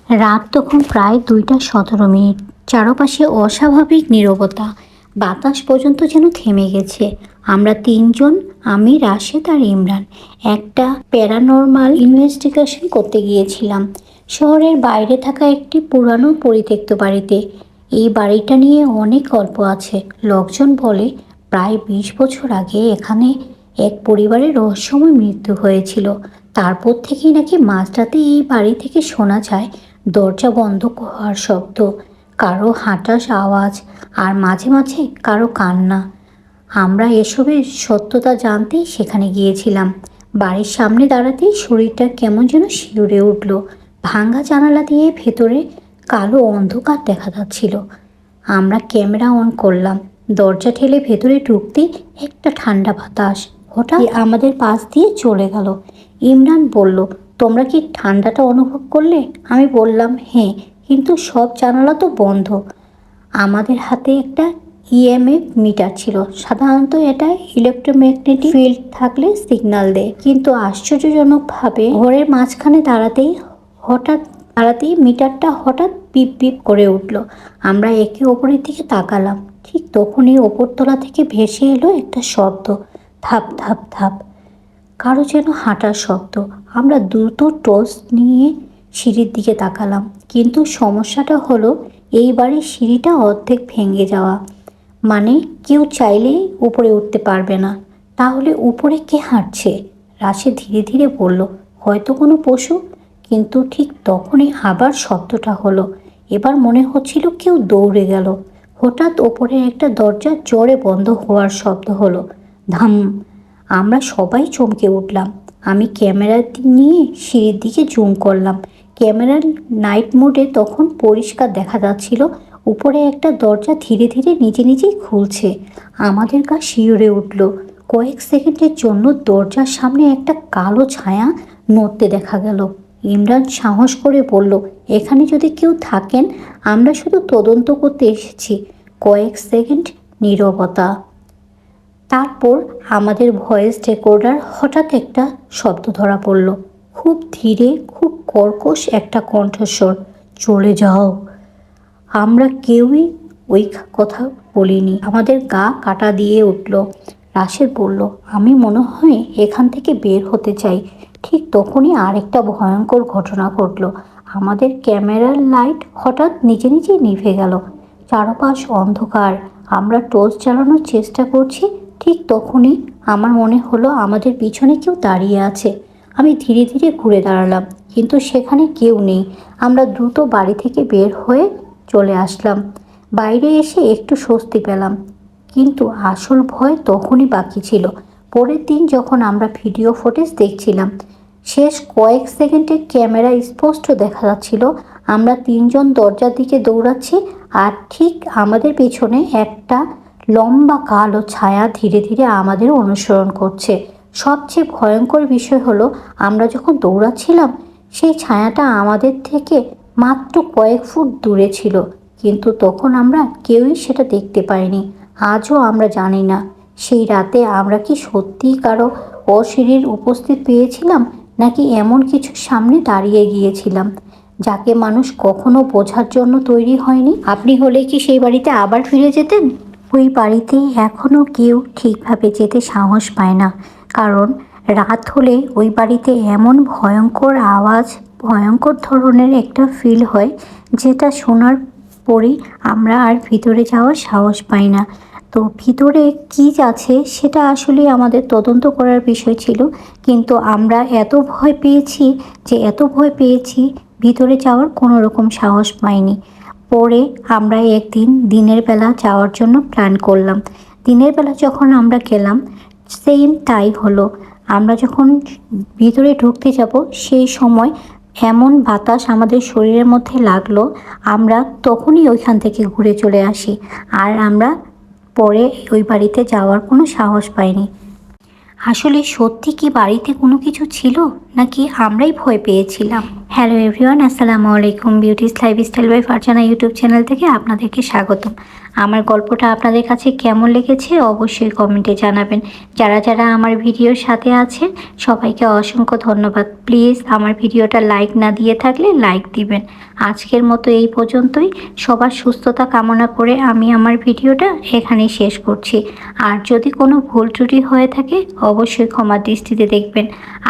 রাত তখন প্রায় 2:17। চারপাশে অস্বাভাবিক নীরবতা, বাতাস পর্যন্ত যেন থেমে গেছে। আমরা তিনজন, আমি, রাশেদ আর ইমরান, একটা প্যারানর্মাল ইনভেস্টিগেশন করতে গিয়েছিলাম শহরের বাইরে থাকা একটি পুরানো পরিত্যক্ত বাড়িতে। এই বাড়িটা নিয়ে অনেক গল্প আছে। লোকজন বলে প্রায় 20 বছর আগে এখানে এক পরিবারের রহস্যময় মৃত্যু হয়েছিল। তারপর থেকেই নাকি মাঝরাতে এই বাড়ি থেকে শোনা যায় দরজা বন্ধ হওয়ার শব্দ, কারো হাঁটার আওয়াজ আর মাঝে মাঝে কারো কান্না। আমরা এসবের সত্যতা জানতেই সেখানে গিয়েছিলাম। বাড়ির সামনে দাঁড়াতেই শরীরটা কেমন যেন শিউরে উঠল। ভাঙা জানালা দিয়ে ভেতরে কালো অন্ধকার দেখা যাচ্ছিল। আমরা ক্যামেরা অন করলাম। দরজা ঠেলে ভেতরে ঢুকতেই একটা ঠান্ডা বাতাস হঠাৎ আমাদের পাশ দিয়ে চলে গেল। ইমরান বলল, তোমরা কি ঠান্ডাটা অনুভব করলে? আমি বললাম, হ্যাঁ, কিন্তু সব জানালা তো বন্ধ। আমাদের হাতে একটা ইএমএফ মিটার ছিল। সাধারণত এটা ইলেকট্রোম্যাগনেটিক ফিল্ড থাকলে সিগন্যাল দেয়, কিন্তু আশ্চর্যজনকভাবে ঘরের মাঝখানে দাঁড়াতেই মিটারটা হঠাৎ পিপ পিপ করে উঠল। আমরা একে অপরের দিকে তাকালাম। ঠিক তখনই ওপরতলা থেকে ভেসে এলো একটা শব্দ, ধাপ ধাপ ধাপ, কারো যেন হাঁটার শব্দ। আমরা দ্রুত টর্চ নিয়ে সিঁড়ির দিকে তাকালাম, কিন্তু সমস্যাটা হলো এই বাড়ির সিঁড়িটা অর্ধেক ভেঙে যাওয়া। মানে কেউ চাইলেই উপরে উঠতে পারবে না। তাহলে উপরে কে হাঁটছে? রাশি ধীরে ধীরে বলল, হয়তো কোনো পশু। কিন্তু ঠিক তখনই আবার শব্দটা হলো। এবার মনে হচ্ছিল কেউ দৌড়ে গেল। হঠাৎ ওপরে একটা দরজা জোরে বন্ধ হওয়ার শব্দ হলো, ধাম। আমরা সবাই চমকে উঠলাম। আমি ক্যামেরা নিয়ে সিঁড়ির দিকে জুম করলাম। ক্যামেরার নাইট মোডে তখন পরিষ্কার দেখা যাচ্ছিল উপরে একটা দরজা ধীরে ধীরে নিজে নিজেই খুলছে। আমাদের গা শিউরে উঠল। কয়েক সেকেন্ডের জন্য দরজার সামনে একটা কালো ছায়া নড়তে দেখা গেল। ইমরান সাহস করে বলল, এখানে যদি কেউ থাকেন, আমরা শুধু তদন্ত করতে এসেছি। কয়েক সেকেন্ড নীরবতা। তারপর আমাদের ভয়েস রেকর্ডার হঠাৎ একটা শব্দ ধরা পড়ল, খুব ধীরে, খুব কর্কশ একটা কণ্ঠস্বর, চলে যাও। আমরা কেউই ওই কথা বলিনি। আমাদের গা কাটা দিয়ে উঠল। রাশেদ বলল, আমি মনে হয় এখান থেকে বের হতে চাই। ঠিক তখনই আরেকটা ভয়ঙ্কর ঘটনা ঘটল। আমাদের ক্যামেরার লাইট হঠাৎ নিজে নিজেই নিভে গেল। চারপাশ অন্ধকার। আমরা টর্চ চালানোর চেষ্টা করছি। ঠিক তখনই আমার মনে হলো আমাদের পিছনে কেউ দাঁড়িয়ে আছে। আমি ধীরে ধীরে ঘুরে দাঁড়ালাম, কিন্তু সেখানে কেউ নেই। আমরা দ্রুত বাড়ি থেকে বের হয়ে চলে আসলাম। বাইরে এসে একটু স্বস্তি পেলাম, কিন্তু আসল ভয় তখনই বাকি ছিল। পরের দিন যখন আমরা ভিডিও ফুটেজ দেখছিলাম, শেষ কয়েক সেকেন্ডে ক্যামেরা স্পষ্ট দেখা যাচ্ছিল আমরা তিনজন দরজার দিকে দৌড়াচ্ছি, আর ঠিক আমাদের পেছনে একটা লম্বা কালো ছায়া ধীরে ধীরে আমাদের অনুসরণ করছে। সবচেয়ে ভয়ঙ্কর বিষয় হলো, আমরা যখন দৌড়াচ্ছিলাম সেই ছায়াটা আমাদের থেকে মাত্র কয়েক ফুট দূরে ছিল, কিন্তু তখন আমরা কেউই সেটা দেখতে পাইনি। আজও আমরা জানি না সেই রাতে আমরা কি সত্যিই কারো অশরীর উপস্থিত পেয়েছিলাম, নাকি এমন কিছু সামনে দাঁড়িয়ে গিয়েছিলাম যাকে মানুষ কখনো বোঝার জন্য তৈরি হয়নি। আপনি হলে কি সেই বাড়িতে আবার ফিরে যেতেন? ওই বাড়িতে এখনও কেউ ঠিকভাবে যেতে সাহস পায় না, কারণ রাত হলে ওই বাড়িতে এমন ভয়ঙ্কর আওয়াজ, ভয়ঙ্কর ধরনের একটা ফিল হয়, যেটা শোনার পরেই আমরা আর ভিতরে যাওয়ার সাহস পাই না। তো ভিতরে কী আছে সেটা আসলে আমাদের তদন্ত করার বিষয় ছিল, কিন্তু আমরা এত ভয় পেয়েছি ভিতরে যাওয়ার কোনো রকম সাহস পাইনি। পরে আমরা একদিন দিনের বেলা যাওয়ার জন্য প্ল্যান করলাম। দিনের বেলা যখন আমরা গেলাম, সেম তাই হলো। আমরা যখন ভিতরে ঢুকতে যাব সেই সময় এমন বাতাস আমাদের শরীরের মধ্যে লাগলো, আমরা তখনই ওইখান থেকে ঘুরে চলে আসি। আর আমরা পরে ওই বাড়িতে যাওয়ার কোনো সাহস পাইনি। আসলে সত্যি কি বাড়িতে কোনো কিছু ছিল, নাকি আমরাই ভয় পেয়েছিলাম? হ্যালো এভরিওয়ান, আসসালামু আলাইকুম। Beauties lifestyle by Farzana YouTube channel থেকে আপনাদেরকে স্বাগতম। আমার গল্পটা আপনাদের কাছে কেমন লেগেছে অবশ্যই কমেন্টে জানাবেন। যারা যারা আমার ভিডিওর সাথে আছেন সবাইকে অসংখ্য ধন্যবাদ। প্লিজ আমার ভিডিওটা লাইক না দিয়ে থাকলে লাইক দিবেন। আজকের মতো এই পর্যন্তই। সবার সুস্থতা কামনা করে আমি আমার ভিডিওটা এখানেই শেষ করছি। আর যদি কোনো ভুল ত্রুটি হয়ে থাকে অবশ্যই ক্ষমার দৃষ্টিতে দেখবেন।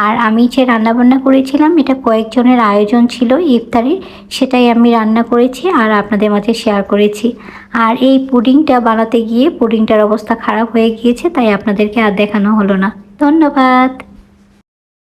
আর আমি যে রান্নাবান্না করেছিলাম এটা কয়েকজনের আয়োজন ছিল ইফতারির, সেটাই আমি রান্না করেছি আর আপনাদের মাঝে শেয়ার করেছি। আর এই পুডিংটা বানাতে গিয়ে পুডিংটার অবস্থা খারাপ হয়ে গিয়েছে, তাই আপনাদেরকে আর দেখানো হলো না। ধন্যবাদ।